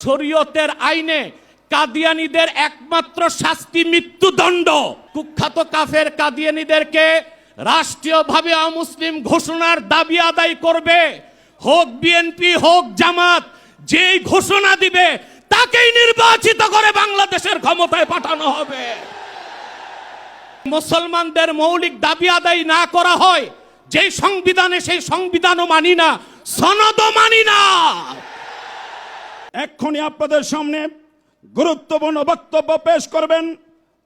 শরীয়তের আইনে কাদিয়ানীদের একমাত্র শাস্তি মৃত্যুদণ্ড। কুখ্যাত কাফের কাদিয়ানীদেরকে রাষ্ট্রীয়ভাবে অমুসলিম ঘোষণার দাবি আদায় করবে, হোক বিএনপি হোক জামাত, যেই ঘোষণা দিবে তাকেই নির্বাচিত করে বাংলাদেশের ক্ষমতায় পাঠানো হবে। মুসলমানদের মৌলিক দাবি আদায় না করা হয় যেই সংবিধানে, সেই সংবিধানও মানি না, সনদও মানি না। এক্ষুনি আপনাদের সামনে গুরুত্বপূর্ণ বক্তব্য পেশ করবেন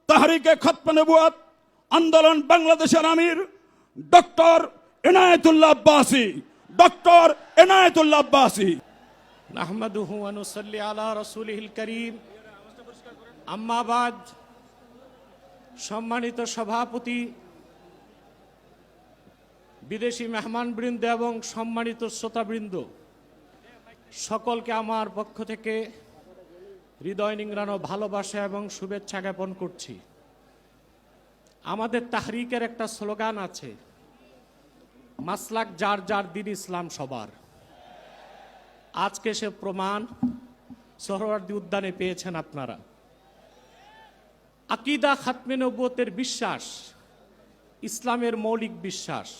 তাহরিকে খতমে নবুয়ত আন্দোলন বাংলাদেশের আমির ডক্টর এনায়েতুল্লাহ আব্বাসী। ডক্টর এনায়েতুল্লাহ আব্বাসী। নাহমাদুহু ওয়া নুসাল্লি আলা রাসূলিহিল কারীম, আম্মা বাদ। সম্মানিত সভাপতি, বিদেশি মেহমানবৃন্দ এবং সম্মানিত শ্রোতাবৃন্দ, সকলকে আমার পক্ষ থেকে হৃদয় নিংড়ানো ভালোবাসা এবং শুভেচ্ছা জ্ঞাপন করছি। আমাদের তাহরিকের একটা স্লোগান আছে, মাসলাক যার যার, দিন ইসলাম সবার। আজকে সে প্রমাণ সোহরাওয়ার্দী উদ্যানে পেয়েছেন আপনারা। আকীদা খাতমে নবুয়তের বিশ্বাস ইসলামের মৌলিক বিশ্বাস।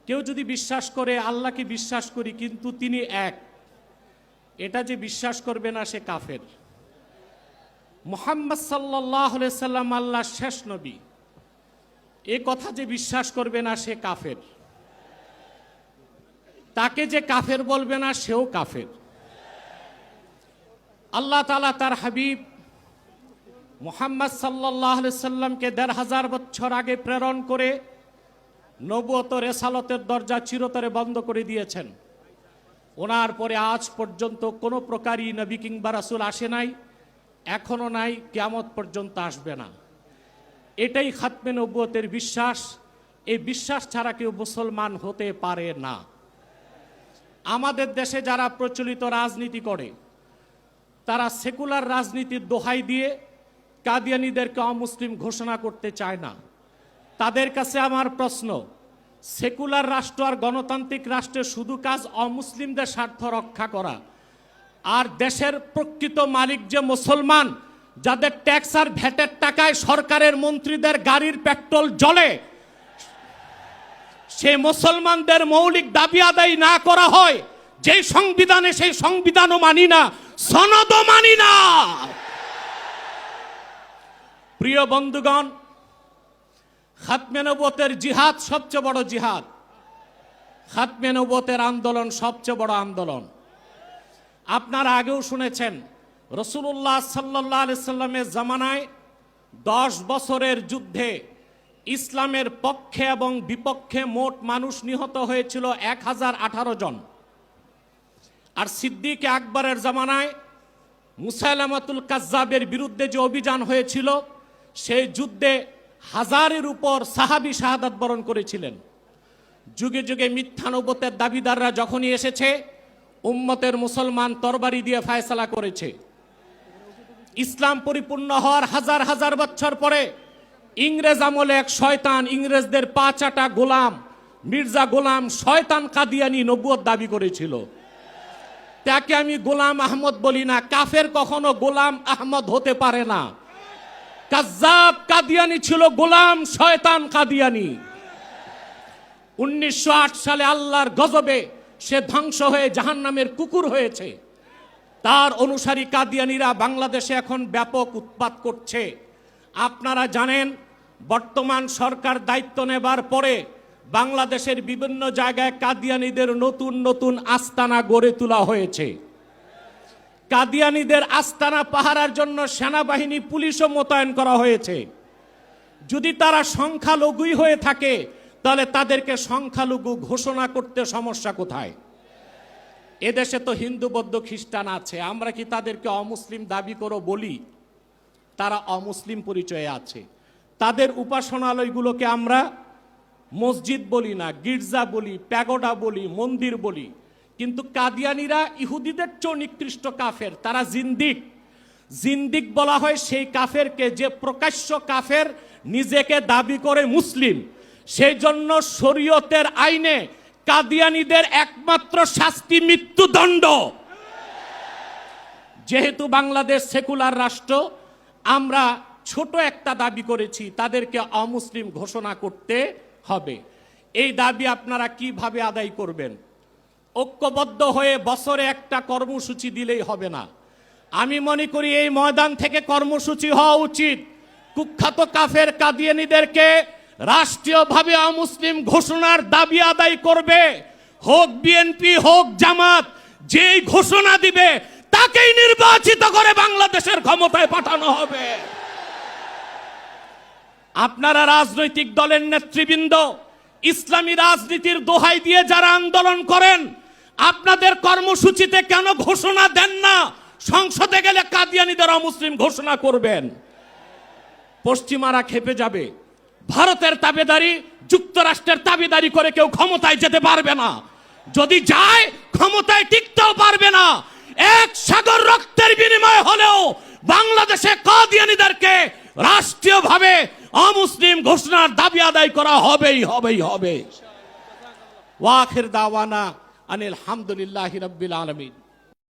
কেউ যদি বিশ্বাস করে আল্লাহকে বিশ্বাস করি কিন্তু তিনি এক, এটা যে বিশ্বাস করবে না সে কাফের। মুহাম্মদ সাল্লাল্লাহু আলাইহি সাল্লাম আল্লাহর শেষ নবী, এ কথা যে বিশ্বাস করবে না সে কাফের। তাকে যে কাফের বলবে না সেও কাফের। আল্লাহ তাআলা তার হাবিব মুহাম্মদ সাল্লাল্লাহু আলাইহি সাল্লামকে ১৫০০ বছর আগে প্রেরণ করে নবুয়ত রেসালতের দরজা চিরতরে বন্ধ করে দিয়েছেন। ওনার পরে আজ পর্যন্ত কোনো প্রকারই নবী কিংবা রাসূল আসে নাই, এখনো নাই, কিয়ামত পর্যন্ত আসবে না। এটাই খাতমে নবুয়তের বিশ্বাস। এই বিশ্বাস ছাড়া কেউ মুসলমান হতে পারে না। আমাদের দেশে যারা প্রচলিত রাজনীতি করে তারা সেকুলার রাজনীতির দোহাই দিয়ে কাদিয়ানীদেরকে অমুসলিম ঘোষণা করতে চায় না। তাদের কাছে আমার প্রশ্ন, সেকুলার রাষ্ট্র আর গণতান্ত্রিক রাষ্ট্রের শুধু কাজ অমুসলিমদের স্বার্থ রক্ষা করা, আর দেশের প্রকৃত মালিক যে মুসলমান, যাদের ট্যাক্স আর ভ্যাটের টাকায় সরকারের মন্ত্রীদের গাড়ির পেট্রোল জ্বলে, সে মুসলমানদের মৌলিক দাবি আদায় না করা হয় যেই সংবিধানে, সেই সংবিধানও মানি না, সনদও মানি না। প্রিয় বন্ধুগণ, খাতমে নবুয়তের জিহাদ সবচেয়ে বড় জিহাদ। খাতমে নবুয়তের আন্দোলন সবচেয়ে বড় আন্দোলন। আপনারা আগেও শুনেছেন, রাসূলুল্লাহ সাল্লাল্লাহু আলাইহি সাল্লামের জামানায় 10 বছরের যুদ্ধে ইসলামের পক্ষে এবং বিপক্ষে মোট মানুষ নিহত হয়েছিল 1018 জন। আর সিদ্দিক আকবরের জামানায় মুসাইলামাতুল কাজ্জাবের বিরুদ্ধে যে অভিযান হয়েছিল, সেই যুদ্ধে 1000-এর উপর সাহাবী শাহাদাত বরণ করেছিলেন। যুগে যুগে মিথ্যা নবুয়তের দাবিদাররা যখনই এসেছে, উম্মতের মুসলমান তরবারি দিয়ে ফায়সালা করেছে। ইসলাম পরিপূর্ণ হওয়ার হাজার হাজার বছর পরে ইংরেজ আমলে এক শয়তান, ইংরেজদের 5 গোলাম, মির্জা গোলাম শয়তান কাদিয়ানি নবুয়ত দাবি করেছিল। তাকে আমি গোলাম আহমদ বলি না। কাফের কখনো গোলাম আহমদ হতে পারে না। কাজ্জাব কাদিয়ানি ছিল গোলাম শয়তান কাদিয়ানি। 1908 সালে আল্লাহর গজবে সে ধ্বংস হয়ে জাহান্নামের কুকুর হয়েছে। তার অনুসারী কাদিয়ানিরা বাংলাদেশে এখন ব্যাপক উৎপাত করছে। আপনারা জানেন, বর্তমান সরকার দায়িত্ব নেবার পরে বাংলাদেশের বিভিন্ন জায়গায় কাদিয়ানীদের নতুন নতুন আস্তানা গড়ে তোলা হয়েছে। কাদিয়ানীদের আস্তানা পাহারার জন্য সেনাবাহিনী, পুলিশও মোতায়েন করা হয়েছে। যদি তারা সংখ্যালঘুই হয়ে থাকে তাহলে তাদেরকে সংখ্যালঘু ঘোষণা করতে সমস্যা কোথায়? এদেশে তো হিন্দু, বৌদ্ধ, খ্রিস্টান আছে। আমরা কি তাদেরকে অমুসলিম দাবি করো বলি? তারা অমুসলিম পরিচয়ে আছে। তাদের উপাসনালয়গুলোকে আমরা মসজিদ বলি না, গির্জা বলি, প্যাগোডা বলি, মন্দির বলি। কিন্তু কাদিয়ানীরা ইহুদিদের চেয়ে নিকৃষ্ট কাফের। তারা জিন্দিক। জিন্দিক বলা হয় সেই কাফেরকে যে প্রকাশ্য কাফের, নিজেকে দাবি করে মুসলিম। সেই জন্য শরীয়তের আইনে কাদিয়ানীদের একমাত্র শাস্তি মৃত্যুদণ্ড। যেহেতু বাংলাদেশ সেকুলার রাষ্ট্র, আমরা ছোট একটা দাবি করেছি, তাদেরকে অমুসলিম ঘোষণা করতে হবে। এই দাবি আপনারা কিভাবে আদায় করবেন? ঐক্যবদ্ধ হয়ে বছরে একটা কর্মসূচি দিলেই হবে না। আমি মনে করি এই ময়দান থেকে কর্মসূচি হওয়া উচিত। কুখ্যাত কাফের কাদিয়ানীদেরকে রাষ্ট্রীয়ভাবে অমুসলিম ঘোষণার দাবি আদায় করবে। হোক বিএনপি, হোক জামাত, যেই ঘোষণা দিবে তাকেই নির্বাচিত করে বাংলাদেশের ক্ষমতায় পাঠানো হবে। আপনারা রাজনৈতিক দলের নেতৃবৃন্দ, ইসলামী রাজনীতির দোহাই দিয়ে যারা আন্দোলন করেন, আপনাদের কর্মসূচিতে কেন ঘোষণা দেন না? সংসদে গেলে কাদিয়ানীদের অমুসলিম ঘোষণা করবেন। পশ্চিমারা খেপে যাবে। ভারতের তাবেদারি, যুক্তরাষ্ট্রের তাবেদারি করে কেউ ক্ষমতায় যেতে পারবে না। যদি যায়, ক্ষমতায় টিকতেও পারবে না। এক সাগর রক্তের বিনিময়ে হলেও বাংলাদেশে কাদিয়ানীদেরকে রাষ্ট্রীয়ভাবে অমুসলিম ঘোষণার দাবি আদায় করা হবেই হবে। ওয়াখির দাওয়ানা আনিল হামদুলিল্লাহি রাব্বিল আলামিন।